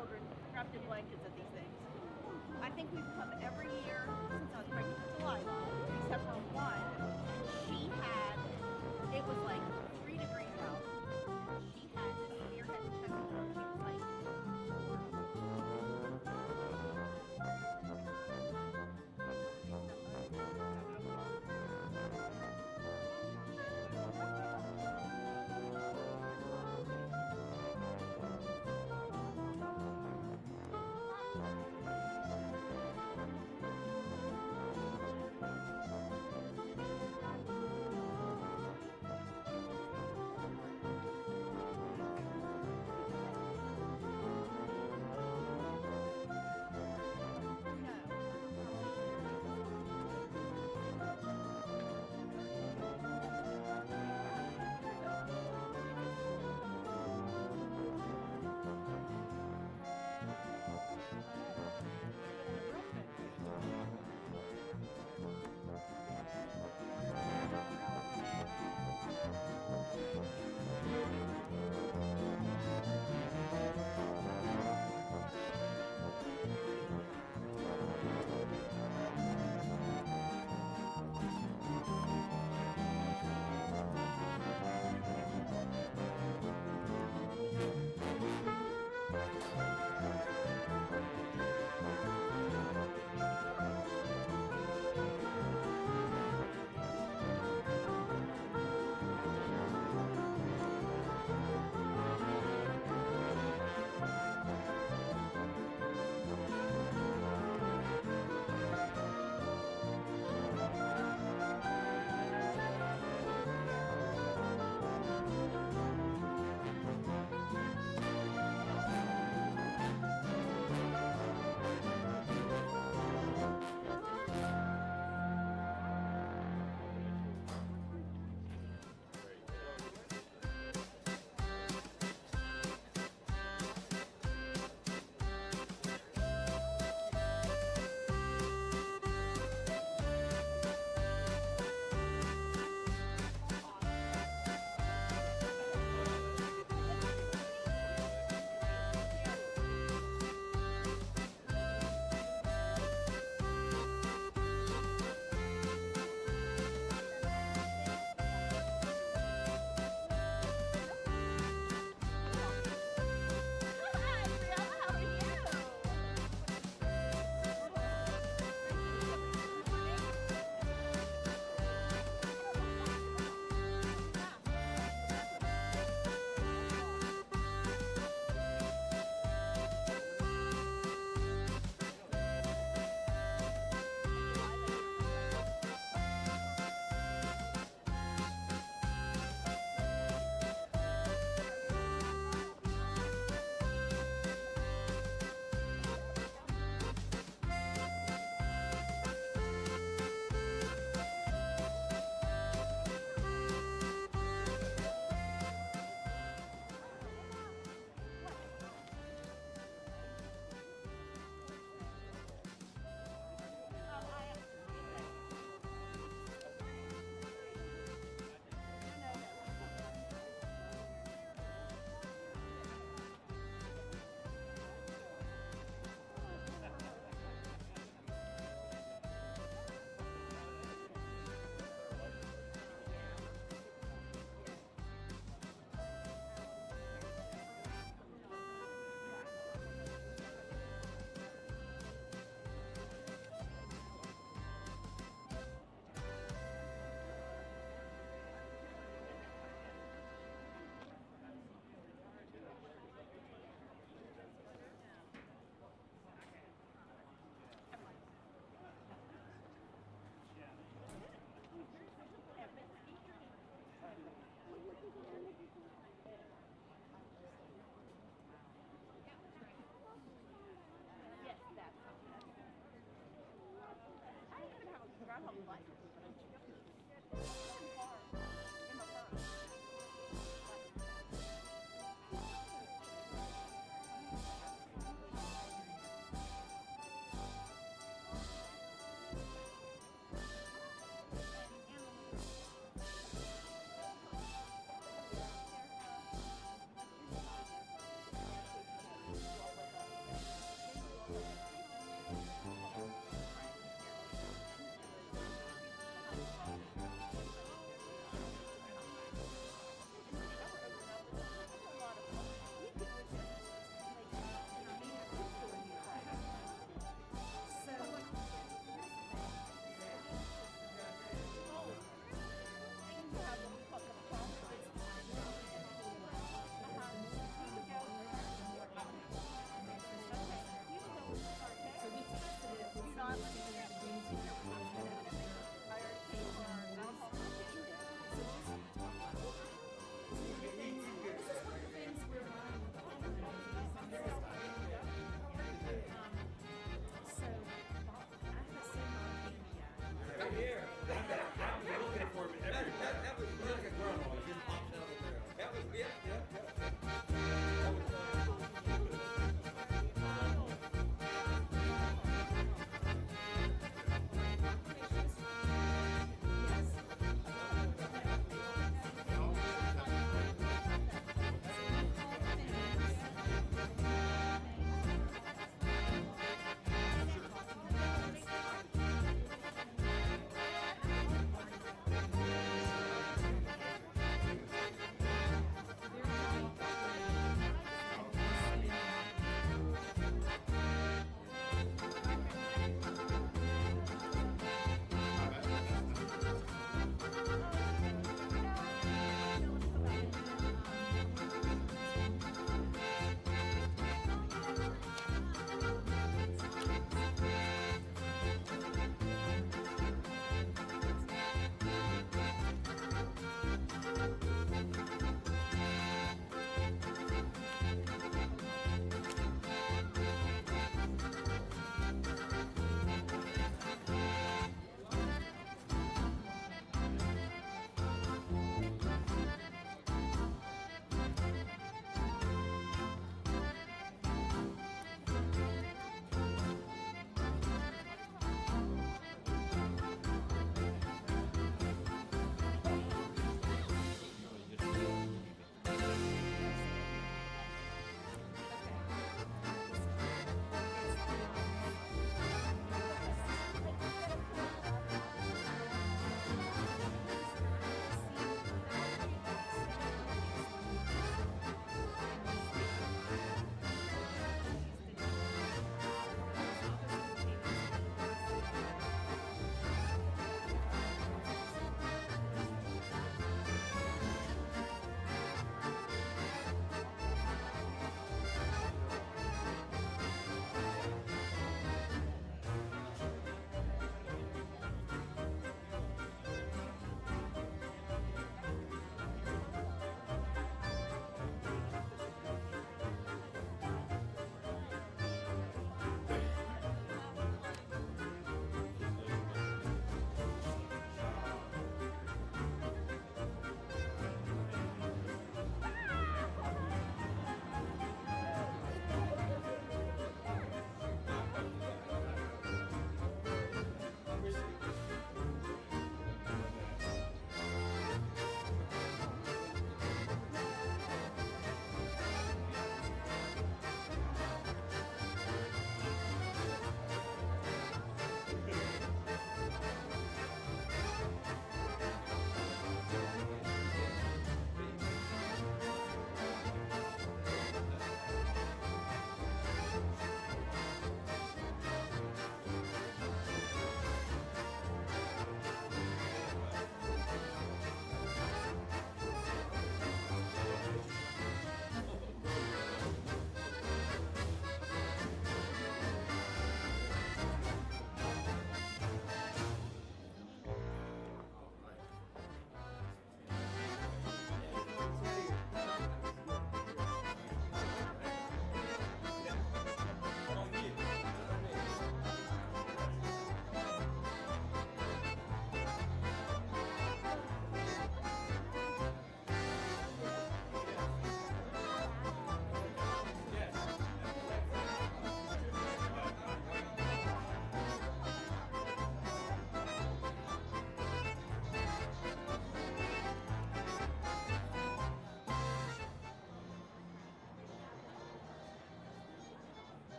children wrapped in blankets at these things. I think we've come every year since I was pregnant with Delilah, except for one. She had, it was like 3 degrees out. She had this spearhead chest cold. She was like 4.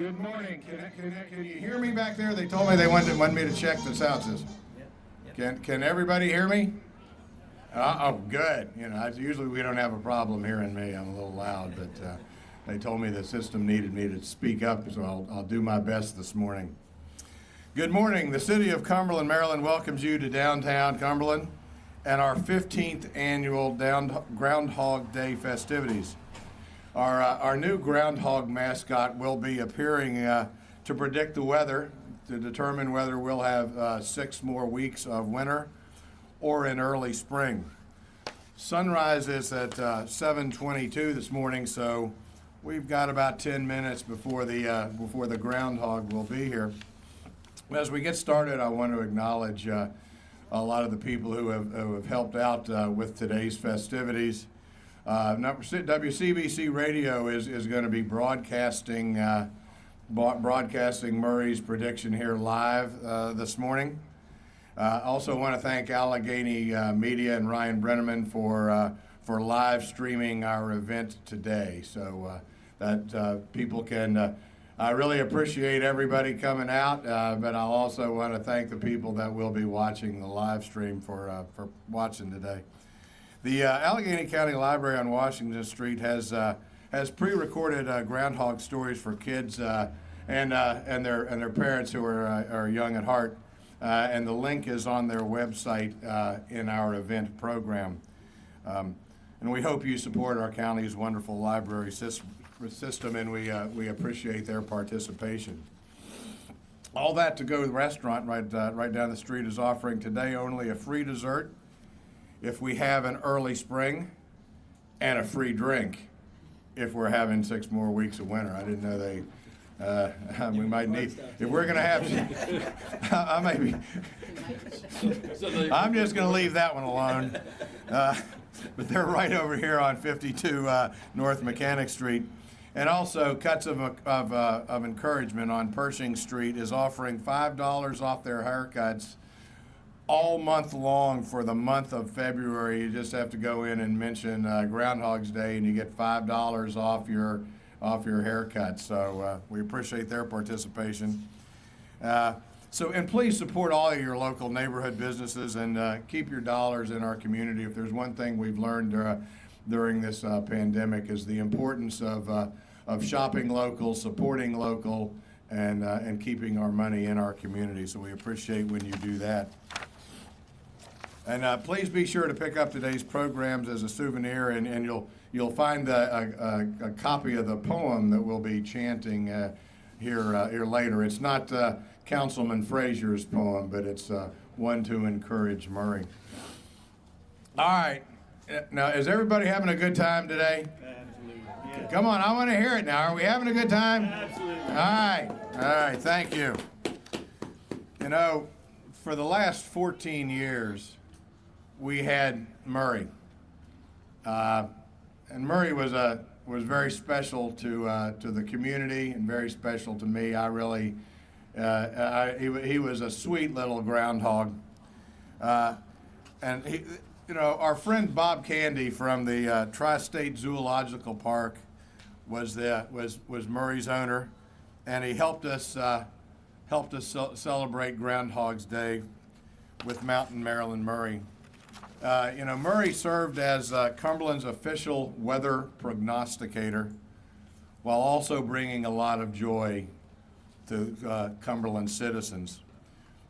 Good morning. Can you hear me back there? They told me they wanted me to check the sound system. Can everybody hear me? Oh, good. You know, usually we don't have a problem hearing me. I'm a little loud, but they told me the system needed me to speak up, so I'll do my best this morning. Good morning. The City of Cumberland, Maryland welcomes you to downtown Cumberland and our 15th annual Groundhog Day festivities. Our new groundhog mascot will be appearing to predict the weather, to determine whether we'll have 6 more weeks of winter or in early spring. Sunrise is at 7:22 this morning, so we've got about 10 minutes before the groundhog will be here. As we get started, I want to acknowledge a lot of the people who have helped out with today's festivities. WCBC Radio is going to be broadcasting Murray's prediction here live this morning. Also want to thank Allegheny Media and Ryan Brenneman for live streaming our event today, so that people can. I really appreciate everybody coming out, but I also want to thank the people that will be watching the live stream for watching today. The Allegheny County Library on Washington Street has pre-recorded groundhog stories for kids and their parents who are young at heart, and the link is on their website in our event program. And we hope you support our county's wonderful library system, and we appreciate their participation. All That To Go restaurant right down the street is offering today only a free dessert if we have an early spring, and a free drink if we're having 6 more weeks of winter. I didn't know we might need, if we're going to have, I may be, I'm just going to leave that one alone. But they're right over here on 52 North Mechanic Street. And also, Cuts of Encouragement on Pershing Street is offering $5 off their haircuts all month long for the month of February. You just have to go in and mention Groundhog's Day, and you get $5 off your haircut. So we appreciate their participation. And please support all of your local neighborhood businesses and keep your dollars in our community. If there's one thing we've learned during this pandemic is the importance of shopping local, supporting local, and keeping our money in our community. So we appreciate when you do that. And please be sure to pick up today's programs as a souvenir, and you'll find a copy of the poem that we'll be chanting here later. It's not Councilman Frazier's poem, but it's one to encourage Murray. All right. Now, is everybody having a good time today? Absolutely. Yeah. Come on, I want to hear it now. Are we having a good time? Absolutely. All right, thank you. You know, for the last 14 years, we had Murray. And Murray was very special to the community and very special to me. He was a sweet little groundhog. And he, our friend Bob Candy from the Tri-State Zoological Park was Murray's owner, and he helped us celebrate Groundhog's Day with Mountain Maryland Murray. Murray served as Cumberland's official weather prognosticator, while also bringing a lot of joy to Cumberland citizens.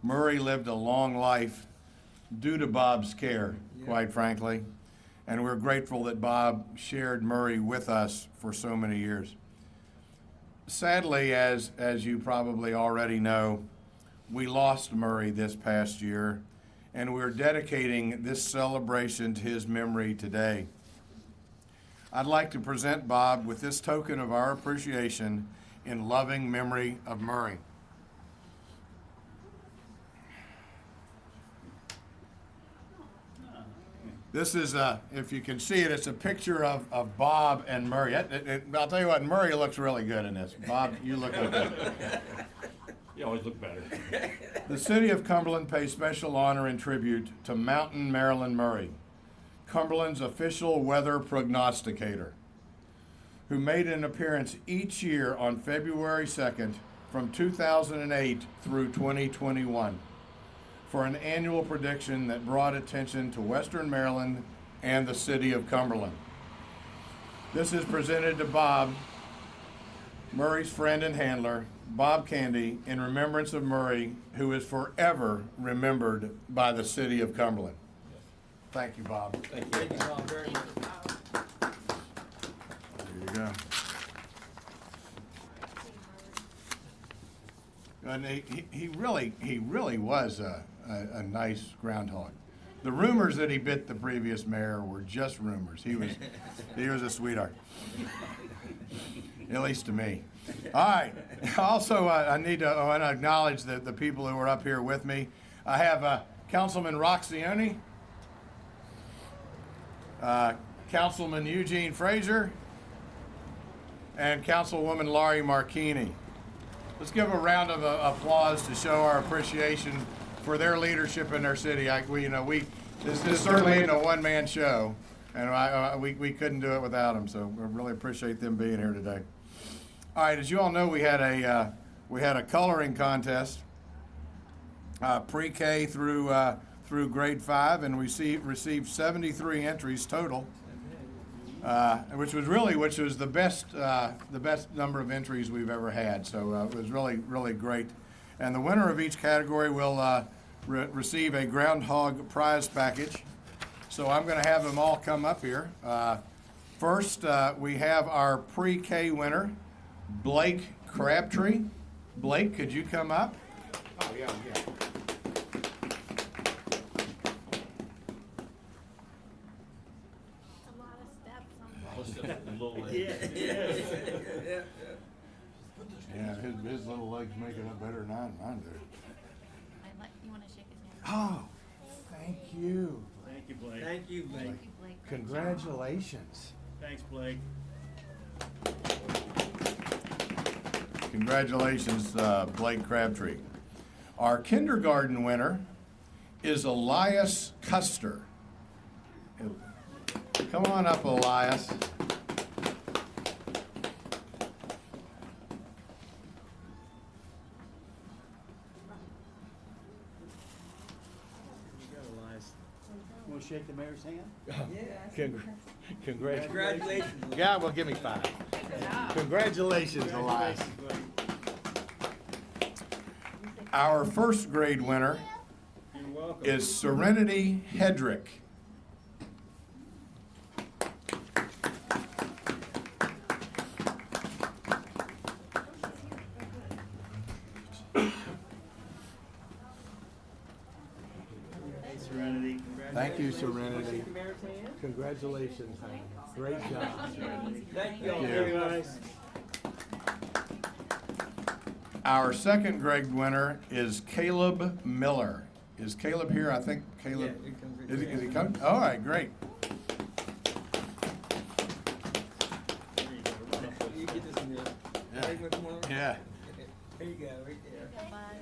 Murray lived a long life due to Bob's care, quite frankly, and we're grateful that Bob shared Murray with us for so many years. Sadly, as you probably already know, we lost Murray this past year, and we're dedicating this celebration to his memory today. I'd like to present Bob with this token of our appreciation in loving memory of Murray. This is, if you can see it, it's a picture of Bob and Murray. I'll tell you what, Murray looks really good in this. Bob, you look good. You always look better. The City of Cumberland pays special honor and tribute to Mountain Maryland Murray, Cumberland's official weather prognosticator, who made an appearance each year on February 2nd from 2008 through 2021 for an annual prediction that brought attention to Western Maryland and the City of Cumberland. This is presented to Bob, Murray's friend and handler, Bob Candy, in remembrance of Murray, who is forever remembered by the City of Cumberland. Thank you, Bob. Thank you all very much. There you go. And he really was a nice groundhog. The rumors that he bit the previous mayor were just rumors. He was a sweetheart, at least to me. All right. Also, I want to acknowledge the people who are up here with me. I have Councilman Roxioni, Councilman Eugene Fraser, and Councilwoman Laurie Marchini. Let's give a round of applause to show our appreciation for their leadership in our city. This certainly ain't a one-man show, and we couldn't do it without them. So we really appreciate them being here today. All right, as you all know, we had a coloring contest, pre-K through grade 5, and we received 73 entries total, which was the best number of entries we've ever had. So it was really great. And the winner of each category will receive a Groundhog prize package. So I'm going to have them all come up here. First, we have our pre-K winner, Blake Crabtree. Blake, could you come up? Oh, yeah. A lot of steps on Yeah, his little legs make it up better than mine do. You want to shake his hand? Oh, thank you. Thank you, Blake. Thank you, Blake. Thank you, Blake. Congratulations. Thanks, Blake. Congratulations, Blake Crabtree. Our kindergarten winner is Elias Custer. Come on up, Elias. Want to shake the mayor's hand? Congratulations. Congratulations. God will give me 5. Congratulations, Elias. Our first grade winner You're welcome. is Serenity Hedrick. Hey, Serenity. Thank you, Serenity. Congratulations, honey. Great job. Thank you all you. very much. Our second grade winner is Caleb Miller. Is Caleb here? I think Caleb. Yeah, he comes right Is he coming? All right, great. There you go. Run up with You get this in there. Yeah. Hey, what's more? Yeah. There you go, right there.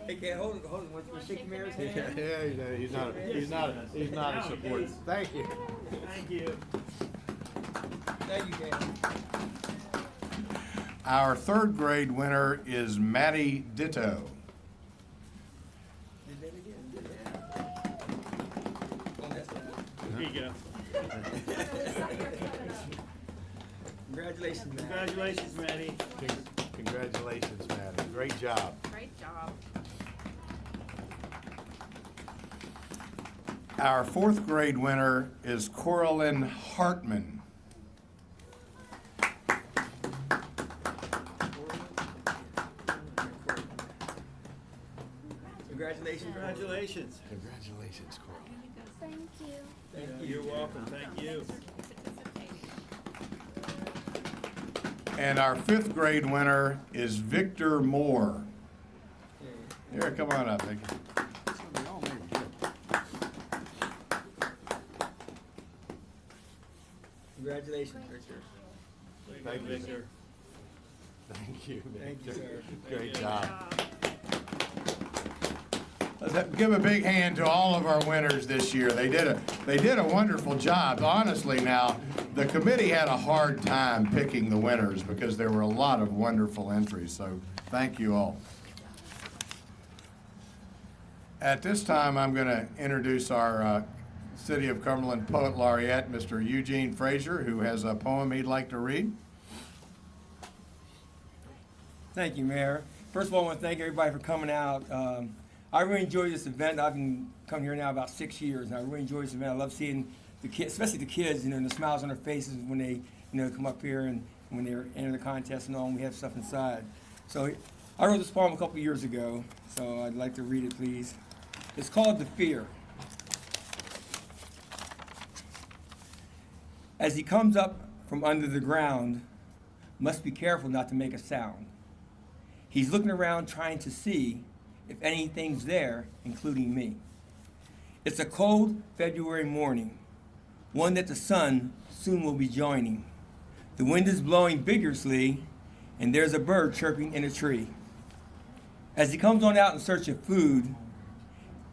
Hey, can hold it. Want you to shake the mayor's Yeah, hand? he's not a support. Thank you. Thank you. Thank you, Dan. Our third grade winner is Maddie Ditto. Did that again. Did that. Oh, that's not Here you go. Congratulations, man. Congratulations, Maddie. Congratulations, Maddie. Great job. Great job. Our fourth grade winner is Coraline Hartman. Congratulations. Congratulations. Congratulations, Coraline. Thank you. Thank you. You're welcome. Thank you. And our fifth grade winner is Victor Moore. Here, come on up, Victor. Congratulations, Richard. Thank you. Victor. Thank you. Thank you, sir. Great job. Give a big hand to all of our winners this year. They did a wonderful job. Honestly, now the committee had a hard time picking the winners because there were a lot of wonderful entries. So thank you all. At this time, I'm going to introduce our City of Cumberland Poet Laureate, Mr. Eugene Frazier, who has a poem he'd like to read. Thank you, Mayor. First of all, I want to thank everybody for coming out. I really enjoy this event. I've been coming here now about 6 years, and I really enjoy this event. I love seeing the kids, especially the kids, and the smiles on their faces when they, come up here and when they enter the contest and all, and we have stuff inside. So I wrote this poem a couple years ago, so I'd like to read it, please. It's called The Fear. As he comes up from under the ground, must be careful not to make a sound. He's looking around trying to see if anything's there, including me. It's a cold February morning, one that the sun soon will be joining. The wind is blowing vigorously, and there's a bird chirping in a tree. As he comes on out in search of food,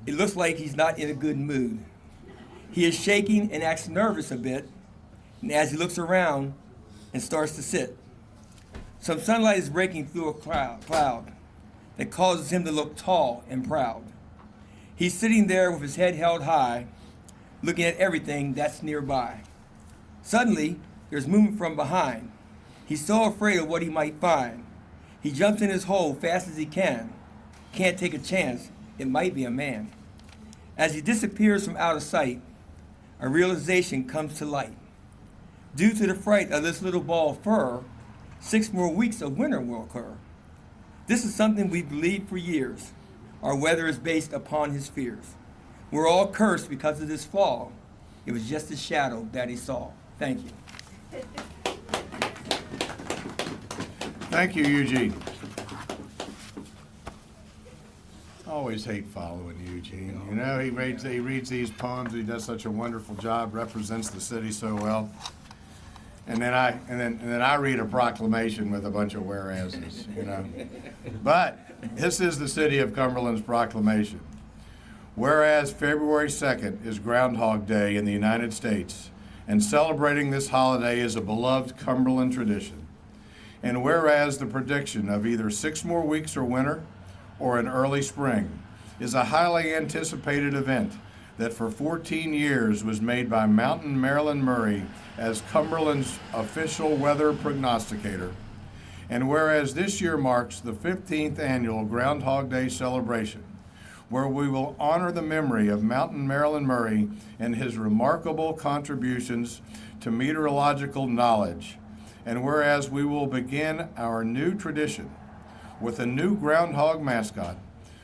it looks like he's not in a good mood. He is shaking and acts nervous a bit, and as he looks around and starts to sit, some sunlight is breaking through a cloud that causes him to look tall and proud. He's sitting there with his head held high, looking at everything that's nearby. Suddenly, there's movement from behind. He's so afraid of what he might find. He jumps in his hole fast as he can. Can't take a chance, it might be a man. As he disappears from out of sight, a realization comes to light. Due to the fright of this little ball of fur, 6 more weeks of winter will occur. This is something we've believed for years. Our weather is based upon his fears. We're all cursed because of this fall. It was just a shadow that he saw. Thank you. Thank you, Eugene. I always hate following Eugene. He reads these poems. He does such a wonderful job, represents the city so well. And then I read a proclamation with a bunch of whereases, But this is the City of Cumberland's proclamation. Whereas February 2nd is Groundhog Day in the United States, and celebrating this holiday is a beloved Cumberland tradition. And whereas the prediction of either 6 more weeks of winter or an early spring is a highly anticipated event that for 14 years was made by Mountain Marilyn Murray as Cumberland's official weather prognosticator. And whereas this year marks the 15th annual Groundhog Day Celebration, where we will honor the memory of Mountain Marilyn Murray and his remarkable contributions to meteorological knowledge. And whereas we will begin our new tradition with a new groundhog mascot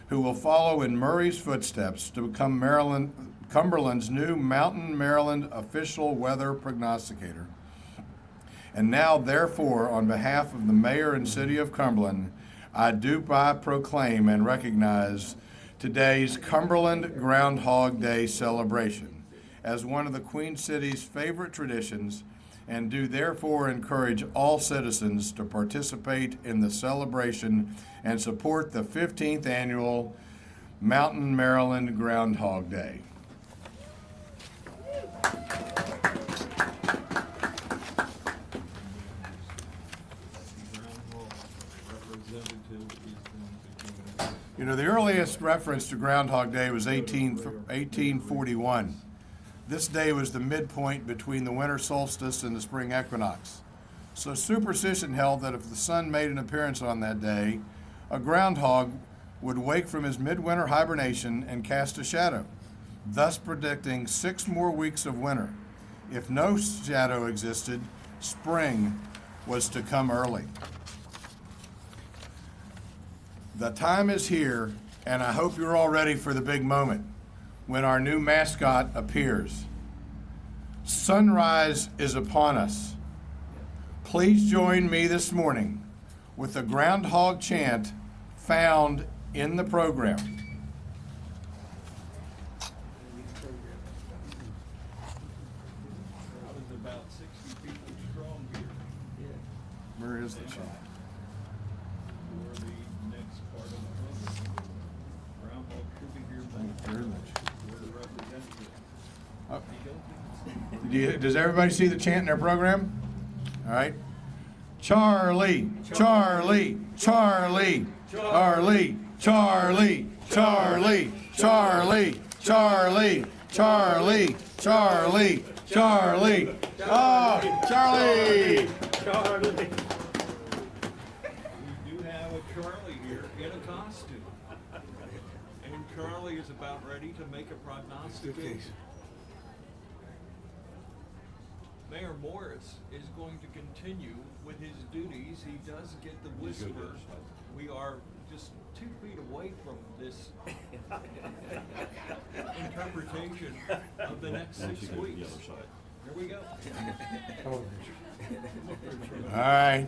who will follow in Murray's footsteps to become Cumberland's new Mountain Maryland official weather prognosticator. And now, therefore, on behalf of the Mayor and City of Cumberland, I do proclaim and recognize today's Cumberland Groundhog Day Celebration as one of the Queen City's favorite traditions, and do therefore encourage all citizens to participate in the celebration and support the 15th annual Mountain Maryland Groundhog Day. The earliest reference to Groundhog Day was 1841. This day was the midpoint between the winter solstice and the spring equinox. So superstition held that if the sun made an appearance on that day, a groundhog would wake from his midwinter hibernation and cast a shadow, thus predicting 6 more weeks of winter. If no shadow existed, spring was to come early. The time is here, and I hope you're all ready for the big moment when our new mascot appears. Sunrise is upon us. Please join me this morning with the groundhog chant found in the program. About 60 people strong here. Where is the chant? For the next part of the program. Groundhog should be here Does everybody see the chant in their program? All right. Charlie, Charlie, Charlie, Charlie, Charlie, Charlie, Charlie, Charlie, Charlie, Charlie, Charlie. Oh, Charlie! Charlie. We do have a Charlie here in a costume. And Charlie is about ready to make a prognostication. Mayor Morris is going to continue with his duties. He does get the whisper. We are just 2 feet away from this interpretation of the next 6 weeks. Here we go. All right.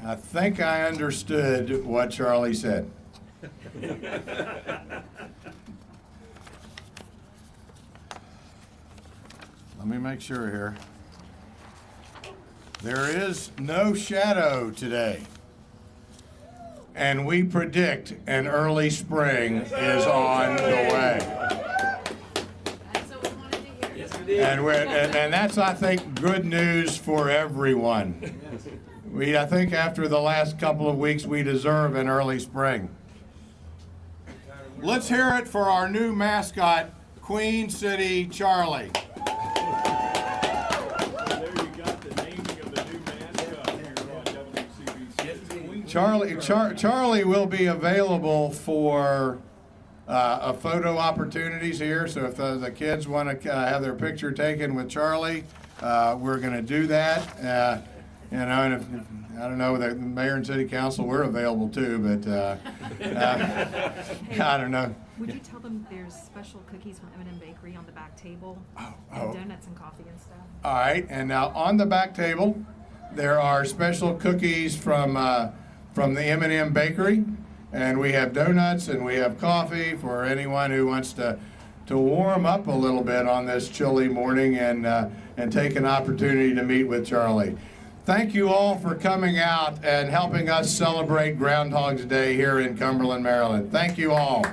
I think I understood what Charlie said. Let me make sure here. There is no shadow today. And we predict an early spring is on the way. That's what we wanted to hear. And that's, I think, good news for everyone. I think after the last couple of weeks, we deserve an early spring. Let's hear it for our new mascot, Queen City Charlie. There you got the naming of the new mascot here on WCBC. Charlie will be available for photo opportunities here. So if the kids want to have their picture taken with Charlie, we're going to do that. And if, I don't know, the mayor and city council, we're available too, but I don't know. Would you tell them there's special cookies from M&M Bakery on the back table? Oh. And donuts and coffee and stuff? All right, and now on the back table, there are special cookies from the M&M Bakery, and we have donuts and we have coffee for anyone who wants to warm up a little bit on this chilly morning and take an opportunity to meet with Charlie. Thank you all for coming out and helping us celebrate Groundhog Day here in Cumberland, Maryland. Thank you all.